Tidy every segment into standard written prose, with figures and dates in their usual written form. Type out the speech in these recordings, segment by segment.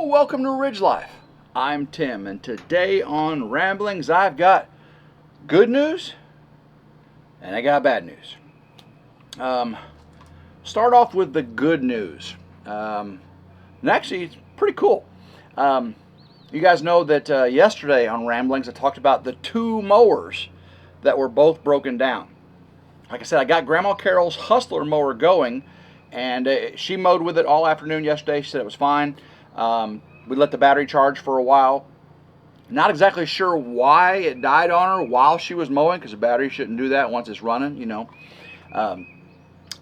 Well, welcome to Ridge Life. I'm Tim, and today on Ramblings, I've got good news and I got bad news. Start off with the good news. And actually, it's pretty cool. You guys know that yesterday on Ramblings, I talked about the two mowers that were both broken down. Like I said, I got Grandma Carol's Hustler mower going, and she mowed with it all afternoon yesterday. She said it was fine. We let the battery charge for a while. Not exactly sure why it died on her while she was mowing, because the battery shouldn't do that once it's running, you know.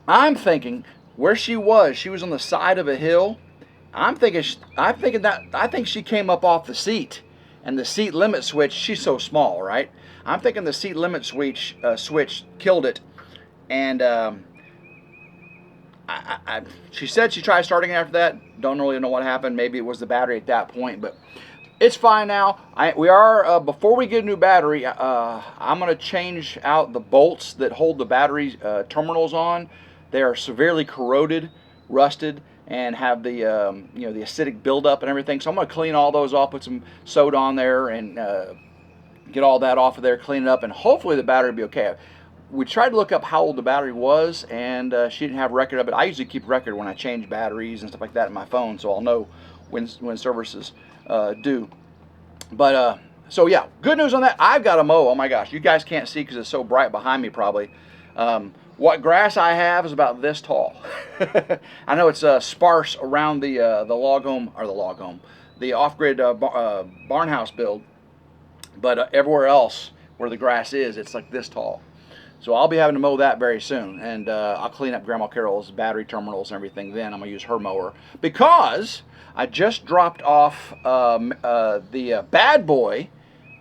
I'm thinking where she was on the side of a hill. I think she came up off the seat, and the seat limit switch. She's so small, right? I'm thinking the seat limit switch killed it, and she said she tried starting it after that. Don't really know what happened. Maybe it was the battery at that point, but it's fine now. Before we get a new battery, I'm going to change out the bolts that hold the battery terminals on. They are severely corroded, rusted, and have the the acidic buildup and everything. So I'm going to clean all those off, put some soda on there, and get all that off of there, clean it up, and hopefully the battery will be okay. We tried to look up how old the battery was, and she didn't have record of it. I usually keep record when I change batteries and stuff like that in my phone, so I'll know when services due. But so yeah, good news on that. I've got a mow. Oh my gosh, you guys can't see because it's so bright behind me probably. What grass I have is about this tall. I know it's sparse around the the off-grid barn house build, but everywhere else where the grass is, it's like this tall. So I'll be having to mow that very soon, and I'll clean up Grandma Carol's battery terminals and everything. Then I'm gonna use her mower because I just dropped off the bad boy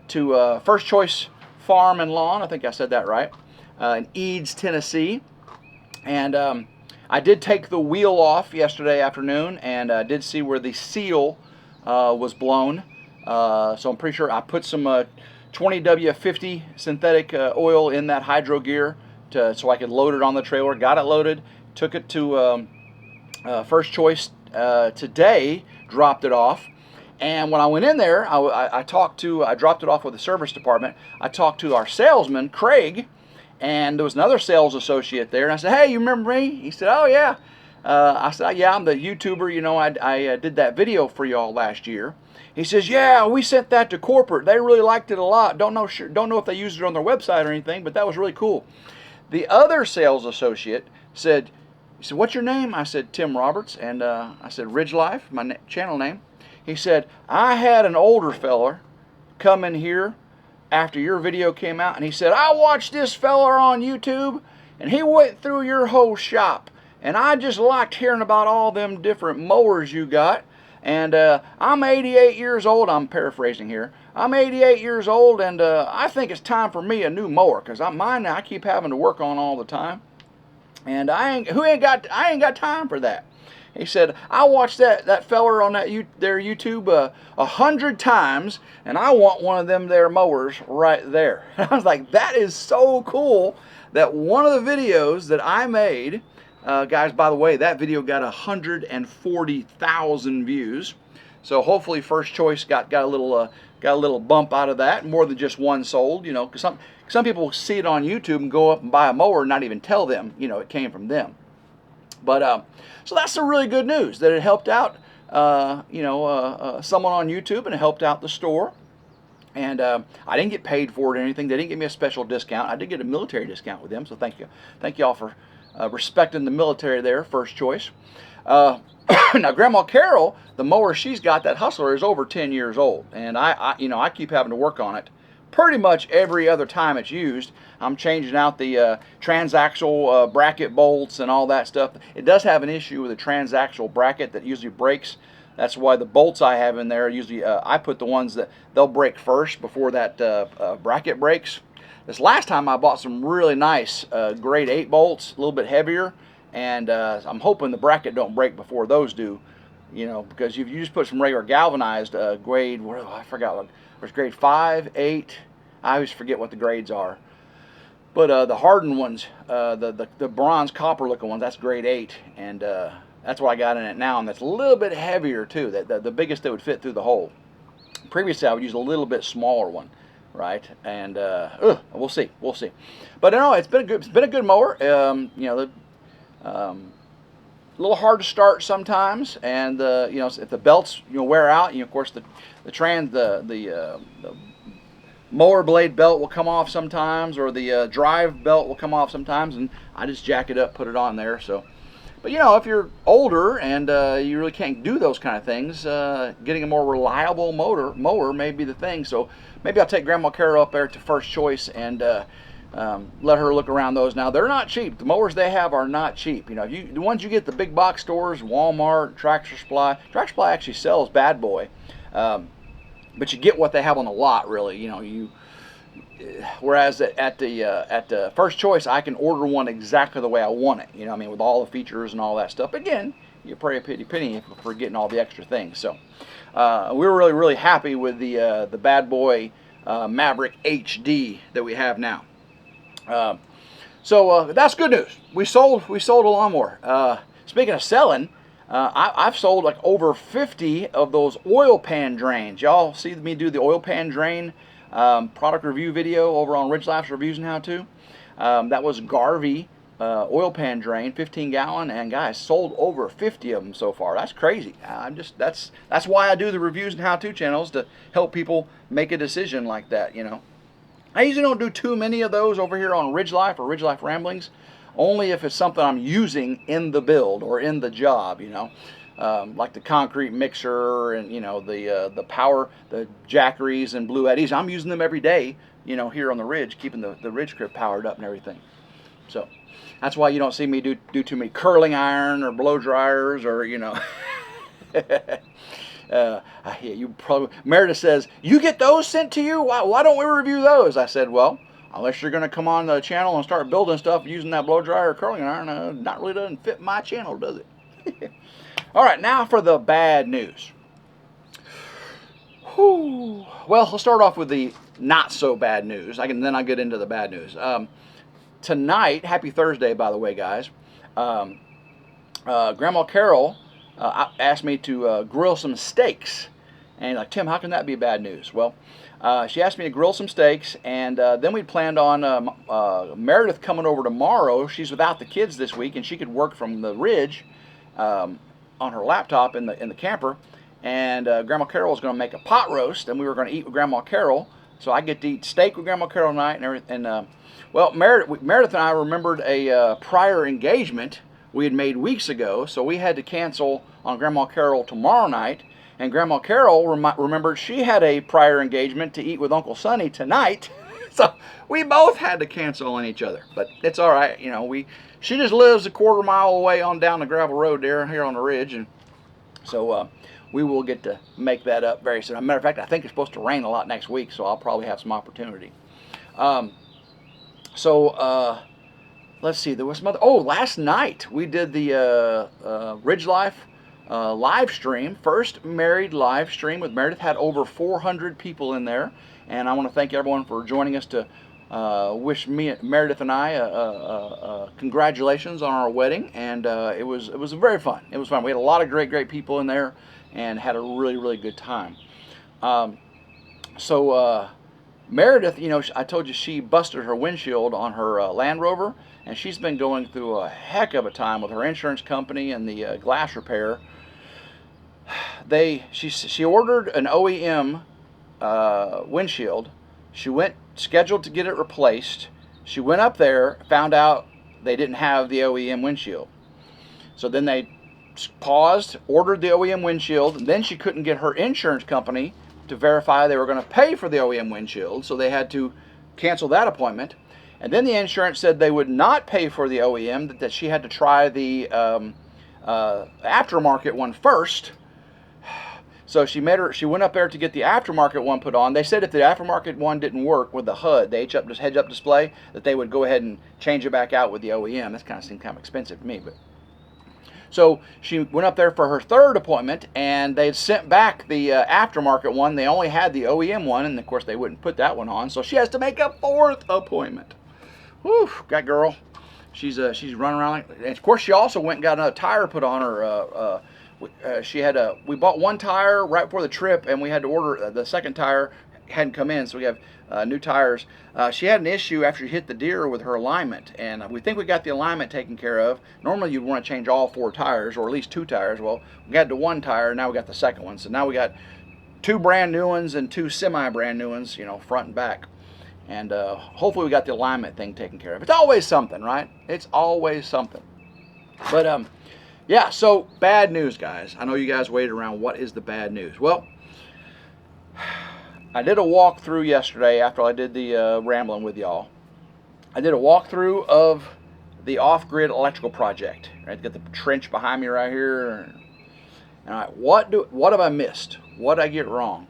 to First Choice Farm and Lawn. I think I said that right. In Eads, Tennessee, and I did take the wheel off yesterday afternoon, and I did see where the seal was blown. So I'm pretty sure I put some 20W50 synthetic oil in that hydro gear so I could load it on the trailer. Got it loaded, took it to First Choice today, dropped it off, and when I went in there, I dropped it off with the service department. I talked to our salesman, Craig, and there was another sales associate there, and I said, "Hey, you remember me?" He said, "Oh yeah." I said, "Yeah, I'm the YouTuber. You know, I did that video for y'all last year." He says, "Yeah, we sent that to corporate. They really liked it a lot. Don't know if they used it on their website or anything, but that was really cool." The other sales associate said, "What's your name?" I said, "Tim Roberts," and I said, "RidgeLife, my channel name." He said, "I had an older feller come in here after your video came out, and he said, I watched this feller on YouTube, and he went through your whole shop, and I just liked hearing about all them different mowers you got. And I'm 88 years old, I'm paraphrasing here. I'm 88 years old, and I think it's time for me a new mower, because mine I keep having to work on all the time. And I ain't got time for that." He said, "I watched that feller on their YouTube 100 times, and I want one of them there mowers right there." And I was like, that is so cool that one of the videos that I made, guys, by the way, that video got 140,000 views. So hopefully First Choice got a little bump out of that, more than just one sold, you know, because some people see it on YouTube and go up and buy a mower and not even tell them, you know, it came from them. But so that's some really good news that it helped out, someone on YouTube, and it helped out the store. And I didn't get paid for it or anything. They didn't give me a special discount. I did get a military discount with them, so thank you all for respecting the military there, First Choice. Now, Grandma Carol, the mower she's got, that Hustler, is over 10 years old, and I keep having to work on it pretty much every other time it's used. I'm changing out the transaxle bracket bolts and all that stuff. It does have an issue with the transaxle bracket that usually breaks. That's why the bolts I have in there, usually I put the ones that they'll break first before that bracket breaks. This last time I bought some really nice grade 8 bolts, a little bit heavier, and I'm hoping the bracket don't break before those do, you know, because if you just put some regular galvanized grade, I forgot, there's grade 5, 8, I always forget what the grades are. But the hardened ones, the bronze copper looking ones, that's grade 8, and That's what I got in it now, and that's a little bit heavier too. The biggest that would fit through the hole. Previously, I would use a little bit smaller one, right? And we'll see. But no, it's been a good mower. A little hard to start sometimes, and if the belts wear out, of course the mower blade belt will come off sometimes, or the drive belt will come off sometimes, and I just jack it up, put it on there. So, but if you're older and you really can't do those kind of things, getting a more reliable mower may be the thing. So maybe I'll take Grandma Carol up there to First Choice and let her look around those. Now, they're not cheap. The mowers they have are not cheap. The ones you get at the big box stores, Walmart, Tractor Supply. Tractor Supply actually sells Bad Boy. But you get what they have on the lot, really. Whereas at the First Choice, I can order one exactly the way I want it. With all the features and all that stuff. Again, you pay a pretty penny for getting all the extra things. So we're really, really happy with the Bad Boy Maverick HD that we have now. So that's good news. We sold a lawnmower. Speaking of selling. I've sold like over 50 of those oil pan drains. Y'all see me do the oil pan drain product review video over on RidgeLife's Reviews and How To. That was Garvey oil pan drain, 15 gallon, and guys, sold over 50 of them so far. That's crazy. That's why I do the reviews and how to channels, to help people make a decision like that. I usually don't do too many of those over here on RidgeLife or RidgeLife Ramblings. Only if it's something I'm using in the build or in the job, like the concrete mixer and the power, the Jackeries and Blue Eddies. I'm using them every day, here on the ridge, keeping the ridge crib powered up and everything. So that's why you don't see me do too many curling iron or blow dryers or you probably, Meredith says, you get those sent to you? Why don't we review those? I said, well, unless you're going to come on the channel and start building stuff using that blow dryer or curling iron, not really doesn't fit my channel, does it? All right, now for the bad news. Whew. Well, let's start off with the not so bad news. Then I'll get into the bad news. Tonight, happy Thursday, by the way, guys. Grandma Carol asked me to grill some steaks. And like, Tim, how can that be bad news? Well, she asked me to grill some steaks, and then we planned on Meredith coming over tomorrow. She's without the kids this week, and she could work from the ridge on her laptop in the camper. And Grandma Carol was going to make a pot roast, and we were going to eat with Grandma Carol. So I get to eat steak with Grandma Carol tonight and everything. Well, Meredith and I remembered a prior engagement we had made weeks ago, so we had to cancel on Grandma Carol tomorrow night. And Grandma Carol remembered she had a prior engagement to eat with Uncle Sonny tonight. So we both had to cancel on each other. But it's all right. She just lives a quarter mile away on down the gravel road there, here on the ridge. And so we will get to make that up very soon. As a matter of fact, I think it's supposed to rain a lot next week, so I'll probably have some opportunity. Let's see. There was some other... Oh, last night we did the RidgeLife live stream, first married live stream with Meredith. Had over 400 people in there, and I want to thank everyone for joining us to wish Meredith and I congratulations on our wedding. And it was very fun. It was fun. We had a lot of great people in there and had a really good time. Meredith, I told you she busted her windshield on her Land Rover, and she's been going through a heck of a time with her insurance company and the glass repair. She ordered an OEM windshield. She went scheduled to get it replaced. She went up there, found out they didn't have the OEM windshield. So then they paused, ordered the OEM windshield, and then she couldn't get her insurance company to verify they were going to pay for the OEM windshield, so they had to cancel that appointment. And then the insurance said they would not pay for the OEM, that she had to try the aftermarket one first. So she went up there to get the aftermarket one put on. They said if the aftermarket one didn't work with the HUD, the heads-up display, that they would go ahead and change it back out with the OEM. That kind of seemed kind of expensive to me, but so she went up there for her third appointment, and they had sent back the aftermarket one. They only had the OEM one, and of course they wouldn't put that one on. So she has to make a fourth appointment. Whew, that girl. She's running around like, and of course she also went and got another tire put on her. We bought one tire right before the trip, and we had to order the second tire hadn't come in, so we have new tires. She had an issue after she hit the deer with her alignment, and we think we got the alignment taken care of. Normally you'd want to change all 4 tires, or at least 2 tires. Well, we got to 1 tire, now we got the second one. So now we got 2 brand new ones and 2 semi brand new ones, you know, front and back. And hopefully we got the alignment thing taken care of. It's always something, right? It's always something. But yeah, so bad news, guys. I know you guys waited around. What is the bad news? Well, I did a walkthrough yesterday after I did the rambling with y'all. I did a walkthrough of the off-grid electrical project. Right, got the trench behind me right here. And what have I missed? What did I get wrong?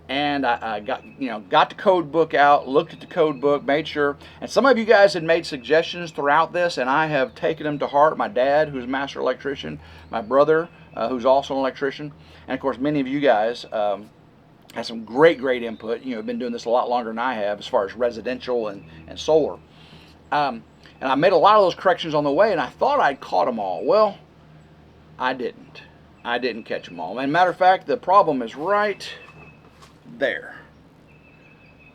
And I got the code book out, looked at the code book, made sure. And some of you guys had made suggestions throughout this, and I have taken them to heart. My dad, who's a master electrician, my brother, who's also an electrician, and of course many of you guys had some great input. You know, have been doing this a lot longer than I have as far as residential and solar. And I made a lot of those corrections on the way, and I thought I'd caught them all. Well, I didn't. I didn't catch them all. And matter of fact, the problem is right there.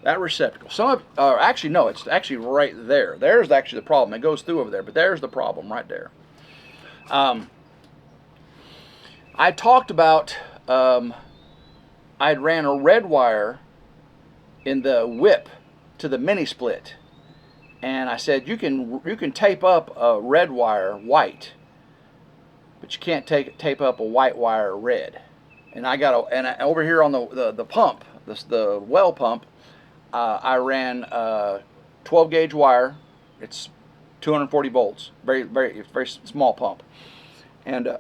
That receptacle. Actually, no, it's actually right there. There's actually the problem. It goes through over there, but there's the problem right there. I talked about I'd ran a red wire in the whip to the mini split, and I said you can tape up a red wire white, but you can't tape up a white wire red. And over here on the pump, the well pump, I ran 12 gauge wire. It's 240 volts, very small pump, and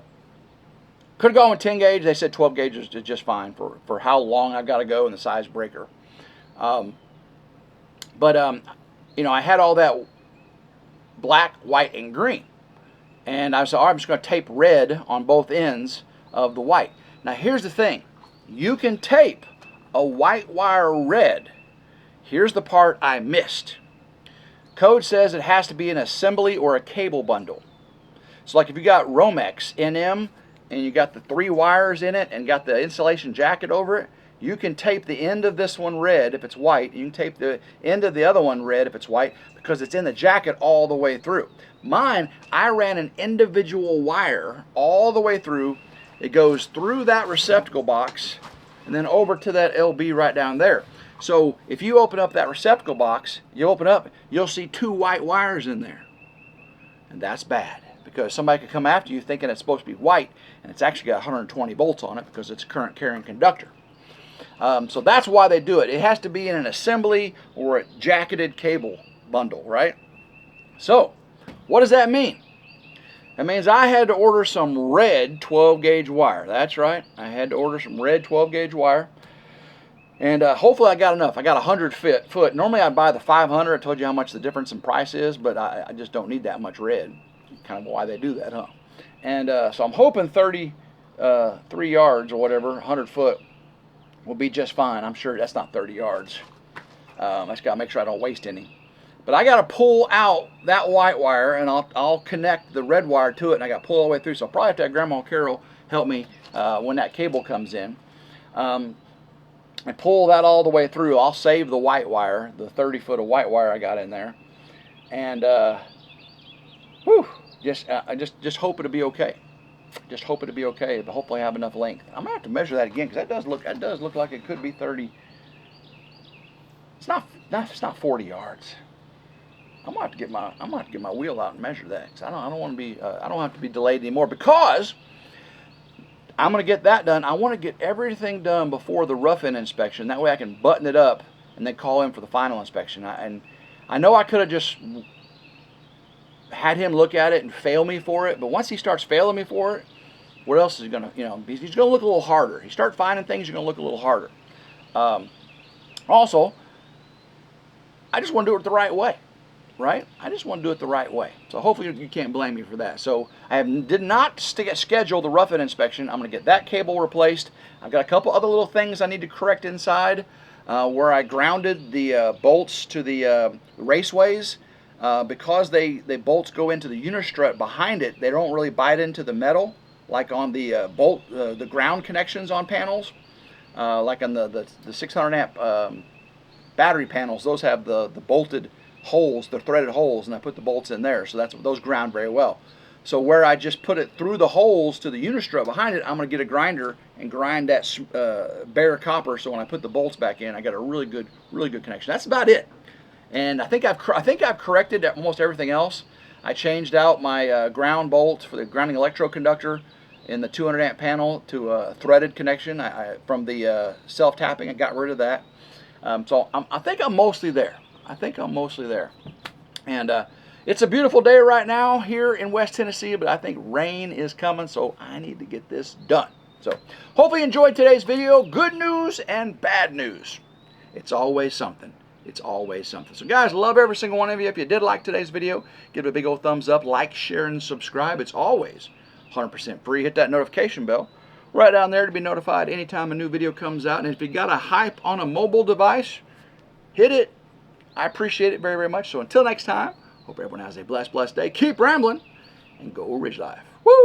could have gone with 10 gauge. They said 12 gauge is just fine for how long I've got to go and the size breaker. You know, I had all that black, white, and green, and I said, all right, I'm just going to tape red on both ends of the white. Now here's the thing, you can tape a white wire red. Here's the part I missed. Code says it has to be an assembly or a cable bundle. So like if you got Romex NM and you got the 3 wires in it and got the insulation jacket over it, you can tape the end of this one red if it's white, and you can tape the end of the other one red if it's white, because it's in the jacket all the way through. Mine, I ran an individual wire all the way through. It goes through that receptacle box and then over to that LB right down there. So if you open up that receptacle box, you'll see 2 white wires in there. And that's bad, because somebody could come after you thinking it's supposed to be white, and it's actually got 120 volts on it because it's a current carrying conductor. So that's why they do it. It has to be in an assembly or a jacketed cable bundle, right? So what does that mean? That means I had to order some red 12 gauge wire. That's right, I had to order some red 12 gauge wire. And hopefully I got enough. I got 100 foot. Normally I buy the 500. I told you how much the difference in price is, but I just don't need that much red. Kind of why they do that, huh? And so I'm hoping 3 yards or whatever, 100 foot, will be just fine. I'm sure that's not 30 yards. I just got to make sure I don't waste any. But I got to pull out that white wire, and I'll connect the red wire to it, and I got to pull all the way through. So I'll probably have to have Grandma Carol help me when that cable comes in. And pull that all the way through. I'll save the white wire, the 30 foot of white wire I got in there. And just hope it'll be okay. Just hope it'll be okay, but hopefully I have enough length. I'm gonna have to measure that again, because that does look like it could be 30. It's not 40 yards. I'm gonna have to get my wheel out and measure that, because I don't want to be I don't have to be delayed anymore, because I'm gonna get that done. I want to get everything done before the rough-in inspection. That way I can button it up and then call in for the final inspection. And I know I could have just had him look at it and fail me for it, but once he starts failing me for it, what else is he gonna, he's gonna look a little harder. You start finding things, you're gonna look a little harder. Also, I just want to do it the right way, right? I just want to do it the right way. So hopefully you can't blame me for that. So I did not schedule the rough-in inspection. I'm gonna get that cable replaced. I've got a couple other little things I need to correct inside, where I grounded the bolts to the raceways. because the bolts go into the unistrut behind it, they don't really bite into the metal like on the the ground connections on panels. Like on the 600 amp battery panels, those have the bolted holes, the threaded holes, and I put the bolts in there, so those ground very well. So where I just put it through the holes to the unistrut behind it, I'm going to get a grinder and grind that bare copper, so when I put the bolts back in, I got a really good connection. That's about it. And I think I've corrected almost everything else. I changed out my ground bolt for the grounding electroconductor in the 200 amp panel to a threaded connection. From the self-tapping, I got rid of that. So I think I'm mostly there. And it's a beautiful day right now here in West Tennessee, but I think rain is coming, so I need to get this done. So hopefully you enjoyed today's video. Good news and bad news. It's always something. It's always something. So guys, love every single one of you. If you did like today's video, give it a big old thumbs up, like, share, and subscribe. It's always 100% free. Hit that notification bell right down there to be notified anytime a new video comes out. And if you got a hype on a mobile device, hit it. I appreciate it very, very much. So until next time, hope everyone has a blessed day. Keep rambling and go Ridge Life. Woo!